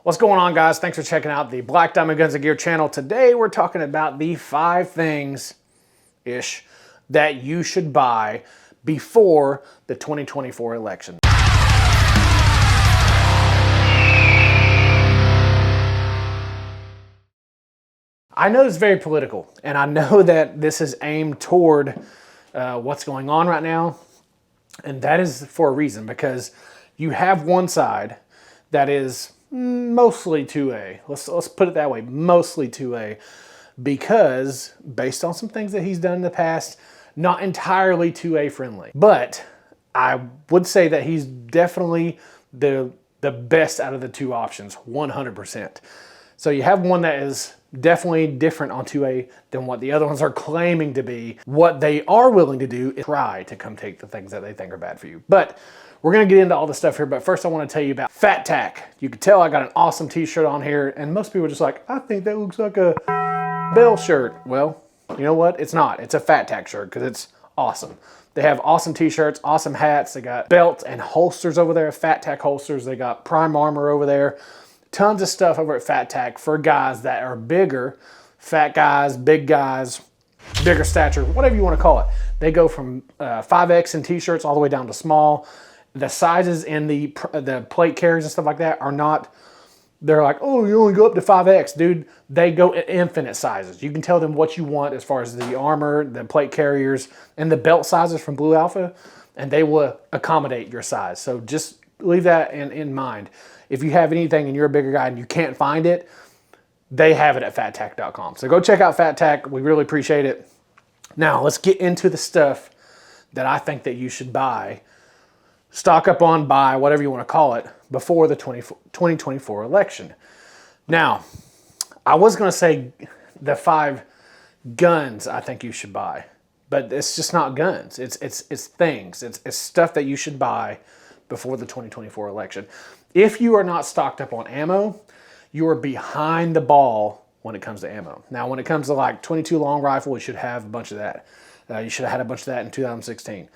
What's going on, guys? Thanks for checking out the Black Diamond Guns and Gear channel. Today we're talking about the 5 things-ish that you should buy before the 2024 election. I know it's very political, and I know that this is aimed toward what's going on right now, and that is for a reason, because you have one side that is mostly 2A. Let's put it that way, mostly 2A, because based on some things that he's done in the past, not entirely 2A friendly. But I would say that he's definitely the best out of the two options, 100%. So you have one that is definitely different on 2A than what the other ones are claiming to be. What they are willing to do is try to come take the things that they think are bad for you. But we're gonna get into all the stuff here, but first I wanna tell you about Fat Tack. You can tell I got an awesome t-shirt on here, and most people are just like, I think that looks like a Bell shirt. Well, you know what? It's not. It's a Fat Tack shirt because it's awesome. They have awesome t-shirts, awesome hats. They got belts and holsters over there, Fat Tack holsters. They got Prime Armor over there. Tons of stuff over at Fat Tack for guys that are bigger, fat guys, bigger stature, whatever you want to call it. They go from 5X in t-shirts all the way down to small. The sizes in the plate carriers and stuff like that are not, they're like, oh, you only go up to 5X, dude. They go at infinite sizes. You can tell them what you want as far as the armor, the plate carriers, and the belt sizes from Blue Alpha, and they will accommodate your size. So just leave that in mind. If you have anything and you're a bigger guy and you can't find it, they have it at fattack.com. So go check out Fat Tack. We really appreciate it. Now, let's get into the stuff that I think that you should buy, stock up on, buy, whatever you want to call it, before the 2024 election. Now, I was going to say the 5 guns I think you should buy, but it's just not guns. It's things. It's stuff that you should buy before the 2024 election. If you are not stocked up on ammo, you are behind the ball when it comes to ammo. Now, when it comes to like 22 long rifle, you should have a bunch of that. You should have had a bunch of that in 2016.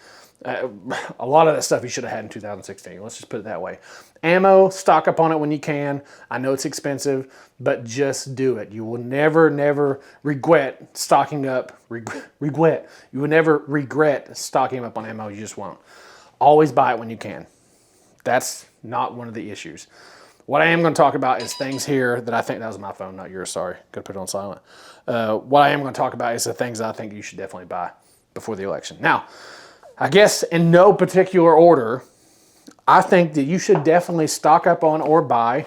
A lot of that stuff you should have had in 2016. Let's just put it that way. Ammo, stock up on it when you can. I know it's expensive, but just do it. You will never regret stocking up. You will never regret stocking up on ammo. You just won't. Always buy it when you can. That's not one of the issues. What I am going to talk about is things here that I think, that was my phone, not yours, sorry. Could put it on silent. What I am going to talk about is the things I think you should definitely buy before the election. Now, I guess in no particular order, I think that you should definitely stock up on or buy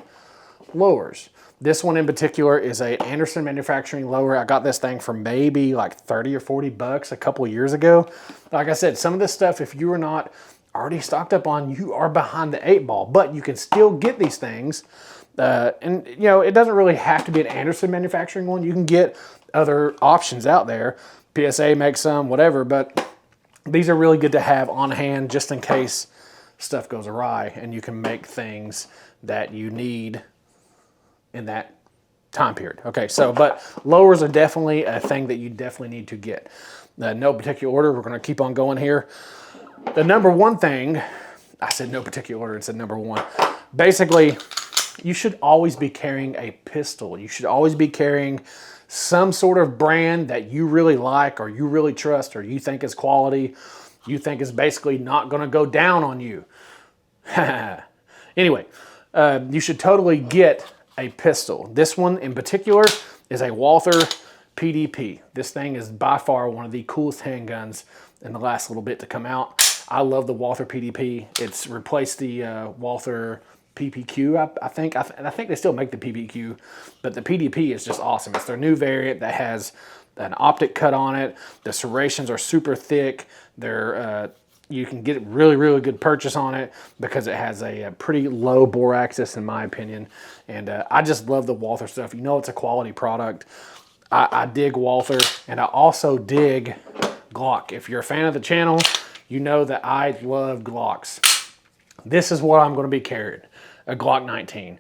lowers. This one in particular is a Anderson Manufacturing lower. I got this thing for maybe like 30 or 40 bucks a couple of years ago. Like I said, some of this stuff, if you are not already stocked up on, you are behind the 8 ball, but you can still get these things. And you know, it doesn't really have to be an Anderson Manufacturing one. You can get other options out there. PSA makes some, whatever, but these are really good to have on hand just in case stuff goes awry and you can make things that you need in that time period. Okay, so, but lowers are definitely a thing that you definitely need to get. No particular order, we're gonna keep on going here. The number one thing, I said no particular order, it said number one. Basically, you should always be carrying a pistol. You should always be carrying some sort of brand that you really like or you really trust or you think is quality, you think is basically not going to go down on you. Anyway, you should totally get a pistol. This one in particular is a Walther PDP. This thing is by far one of the coolest handguns in the last little bit to come out. I love the Walther PDP. It's replaced the Walther PPQ, I think. And I think they still make the PPQ, but the PDP is just awesome. It's their new variant that has an optic cut on it. The serrations are super thick. They're you can get really good purchase on it because it has a pretty low bore axis, in my opinion. And I just love the Walther stuff. You know, it's a quality product. I dig Walther, and I also dig Glock. If you're a fan of the channel, you know that I love Glocks. This is what I'm going to be carrying, a Glock 19.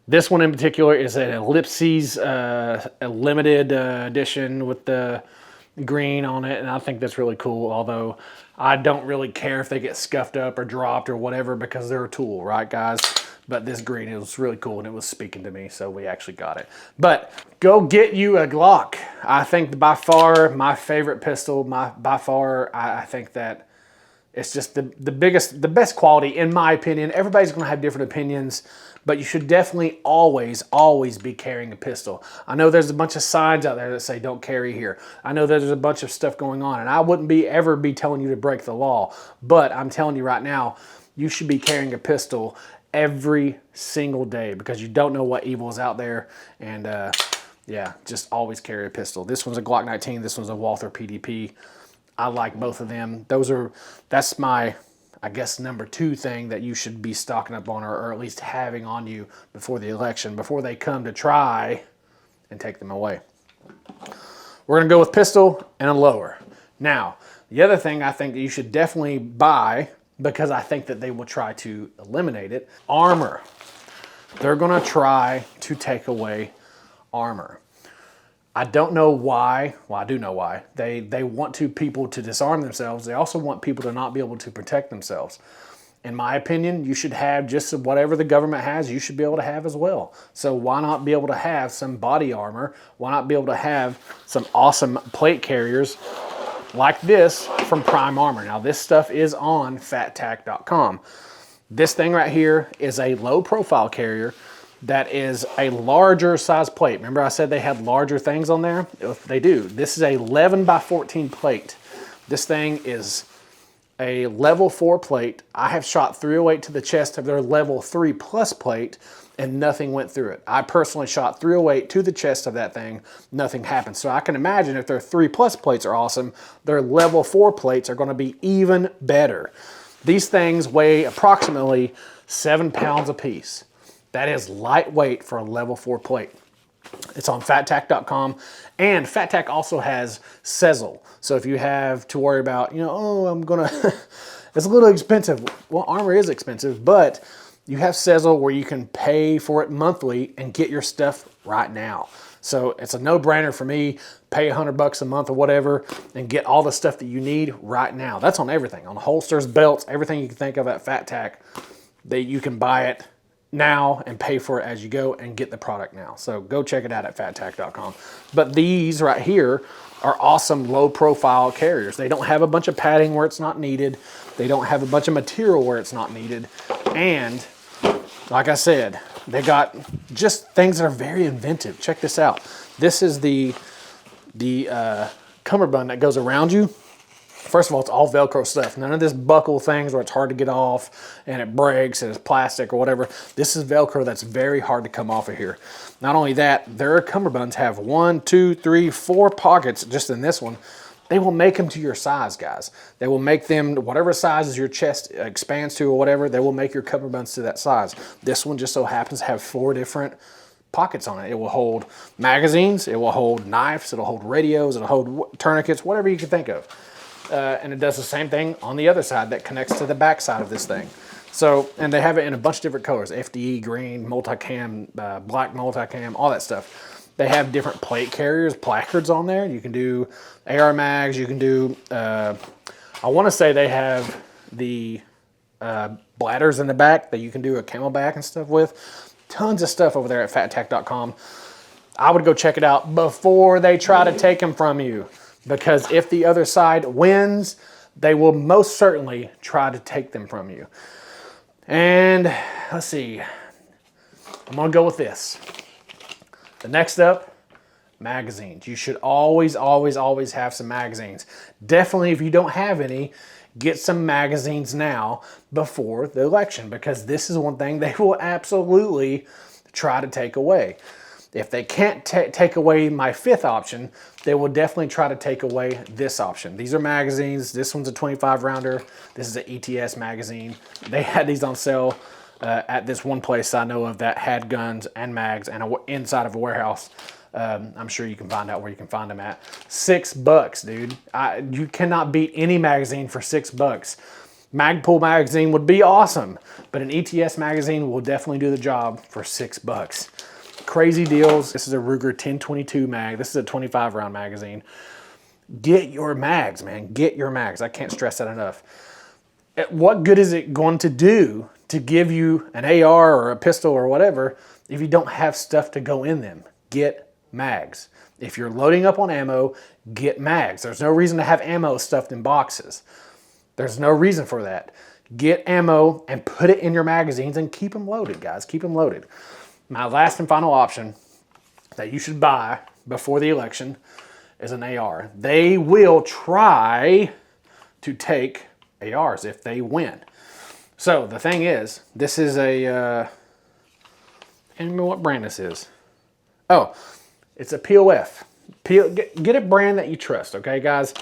This one in particular is an Ellipses a limited edition with the green on it, and I think that's really cool, although I don't really care if they get scuffed up or dropped or whatever because they're a tool, right, guys? But this green, it was really cool and it was speaking to me, so we actually got it. But go get you a Glock. I think by far my favorite pistol, by far, I think that it's just the best quality in my opinion. Everybody's gonna have different opinions, but you should definitely always be carrying a pistol. I know there's a bunch of signs out there that say don't carry here. I know there's a bunch of stuff going on, and I wouldn't ever be telling you to break the law, but I'm telling you right now, you should be carrying a pistol every single day because you don't know what evil is out there. And yeah, just always carry a pistol. This one's a Glock 19. This one's a Walther PDP. I like both of them. That's my, I guess, number 2 thing that you should be stocking up on, or at least having on you before the election, before they come to try and take them away. We're gonna go with pistol and a lower. Now, the other thing I think that you should definitely buy, because I think that they will try to eliminate it, armor. They're gonna try to take away armor. I don't know why. Well, I do know why. They want people to disarm themselves. They also want people to not be able to protect themselves. In my opinion, you should have just whatever the government has, you should be able to have as well. So why not be able to have some body armor? Why not be able to have some awesome plate carriers like this from Prime Armor? Now, this stuff is on fattack.com. This thing right here is a low profile carrier that is a larger size plate. Remember I said they had larger things on there? They do. This is a 11 by 14 plate. This thing is a level 4 plate. I have shot 308 to the chest of their level 3 plus plate and nothing went through it. I personally shot 308 to the chest of that thing. Nothing happened. So I can imagine if their 3 plus plates are awesome, their level 4 plates are going to be even better. These things weigh approximately 7 pounds a piece. That is lightweight for a level 4 plate. It's on fattack.com, and Fattack also has Sezzle. So if you have to worry about, oh, I'm gonna, it's a little expensive. Well, armor is expensive, but you have Sezzle where you can pay for it monthly and get your stuff right now. So it's a no-brainer for me. Pay $100 a month or whatever and get all the stuff that you need right now. That's on everything, on holsters, belts, everything you can think of at Fattack. That you can buy it now and pay for it as you go and get the product now. So go check it out at fattack.com. But these right here are awesome low profile carriers. They don't have a bunch of padding where it's not needed. They don't have a bunch of material where it's not needed. And like I said, they got just things that are very inventive. Check this out. This is the cummerbund that goes around you. First of all, it's all Velcro stuff. None of this buckle things where it's hard to get off and it breaks and it's plastic or whatever. This is Velcro that's very hard to come off of here. Not only that, their cummerbunds have 1, 2, 3, 4 pockets just in this one. They will make them to your size, guys. They will make them whatever sizes your chest expands to or whatever, they will make your cummerbunds to that size. This one just so happens to have 4 different pockets on it. It will hold magazines, it will hold knives, it'll hold radios, it'll hold tourniquets, whatever you can think of. And it does the same thing on the other side that connects to the back side of this thing. So, and they have it in a bunch of different colors, FDE, green, multicam, black multicam, all that stuff. They have different plate carriers, placards on there. You can do AR mags, you can do, I want to say they have the bladders in the back that you can do a camelback and stuff with. Tons of stuff over there at fattack.com. I would go check it out before they try to take them from you. Because if the other side wins, they will most certainly try to take them from you. And let's see, I'm gonna go with this. The next up, magazines. You should always have some magazines. Definitely if you don't have any, get some magazines now before the election, because this is one thing they will absolutely try to take away. If they can't take away my 5th option, they will definitely try to take away this option. These are magazines. This one's a 25 rounder. This is an ETS magazine. They had these on sale at this one place I know of that had guns and mags and inside of a warehouse. I'm sure you can find out where you can find them at. $6, dude. You cannot beat any magazine for $6. Magpul magazine would be awesome, but an ETS magazine will definitely do the job for $6. Crazy deals. This is a Ruger 1022 mag. This is a 25 round magazine. Get your mags, man. Get your mags. I can't stress that enough. What good is it going to do to give you an AR or a pistol or whatever if you don't have stuff to go in them. Get mags. If you're loading up on ammo, get mags. There's no reason to have ammo stuffed in boxes. There's no reason for that. Get ammo and put it in your magazines and keep them loaded, guys. Keep them loaded. My last and final option that you should buy before the election is an AR. They will try to take ARs if they win. So the thing is, this is a, I don't remember what brand this is. Oh, it's a POF. Get a brand that you trust, okay, guys?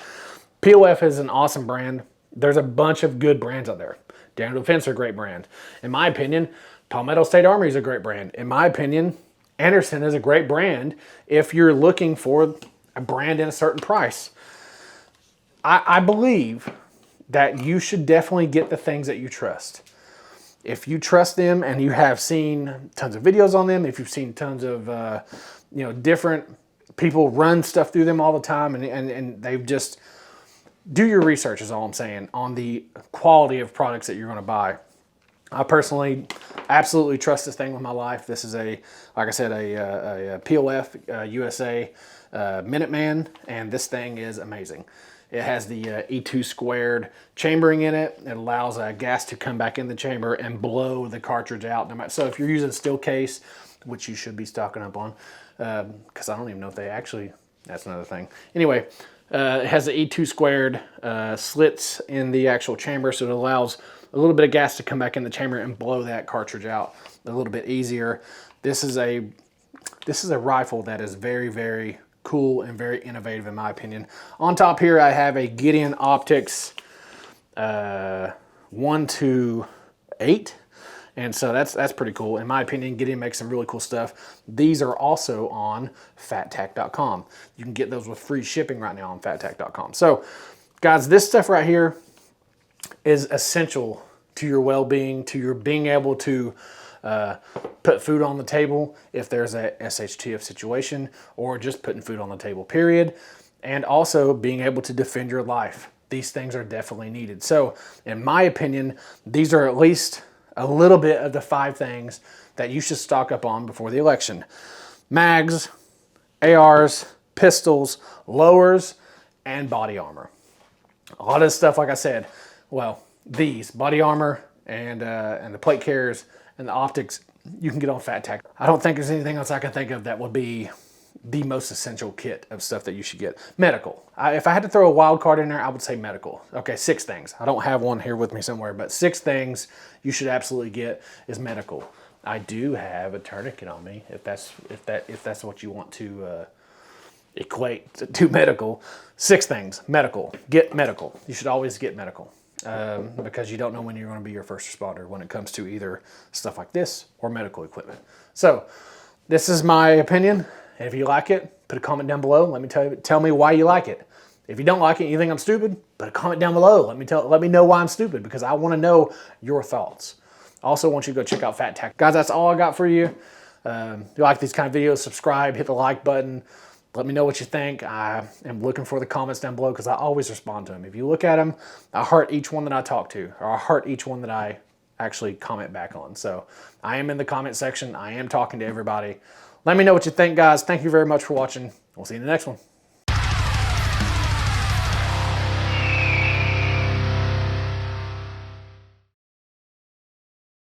POF is an awesome brand. There's a bunch of good brands out there. Daniel Defense is a great brand. In my opinion, Palmetto State Armory is a great brand. In my opinion, Anderson is a great brand if you're looking for a brand in a certain price. I believe that you should definitely get the things that you trust. If you trust them and you have seen tons of videos on them, if you've seen tons of different people run stuff through them all the time, and they've just, do your research is all I'm saying on the quality of products that you're going to buy. I personally absolutely trust this thing with my life. This is like I said, a POF USA Minuteman, and this thing is amazing. It has the E2 squared chambering in it. It allows gas to come back in the chamber and blow the cartridge out. So if you're using a steel case, which you should be stocking up on, because I don't even know if they actually, that's another thing. Anyway, it has the E2 squared slits in the actual chamber, so it allows a little bit of gas to come back in the chamber and blow that cartridge out a little bit easier. This is a rifle that is very, very cool and very innovative in my opinion. On top here, I have a Gideon Optics 1-8. And so that's pretty cool. In my opinion, Gideon makes some really cool stuff. These are also on fattac.com. You can get those with free shipping right now on fattac.com. So guys, this stuff right here is essential to your well-being, to your being able to put food on the table if there's a SHTF situation, or just putting food on the table, period. And also being able to defend your life. These things are definitely needed. So in my opinion, these are at least a little bit of the 5 things that you should stock up on before the election. Mags, ARs, pistols, lowers, and body armor. A lot of this stuff, like I said, well, these body armor and the plate carriers and the optics, you can get on Fat Tac. I don't think there's anything else I can think of that would be the most essential kit of stuff that you should get. Medical. If I had to throw a wild card in there, I would say medical. Okay, 6 things. I don't have one here with me somewhere, but 6 things you should absolutely get is medical. I do have a tourniquet on me, if that's what you want to equate to medical. 6 things. Medical. Get medical. You should always get medical. Because you don't know when you're going to be your first responder when it comes to either stuff like this or medical equipment. So this is my opinion. And if you like it, put a comment down below. Let me tell me why you like it. If you don't like it and you think I'm stupid, put a comment down below. Let me know why I'm stupid, because I want to know your thoughts. I also want you to go check out Fat Tac. Guys, that's all I got for you. If you like these kind of videos, subscribe, hit the like button. Let me know what you think. I am looking for the comments down below because I always respond to them. If you look at them, I heart each one that I talk to, or I heart each one that I actually comment back on. So I am in the comment section. I am talking to everybody. Let me know what you think, guys. Thank you very much for watching. We'll see you in the next one.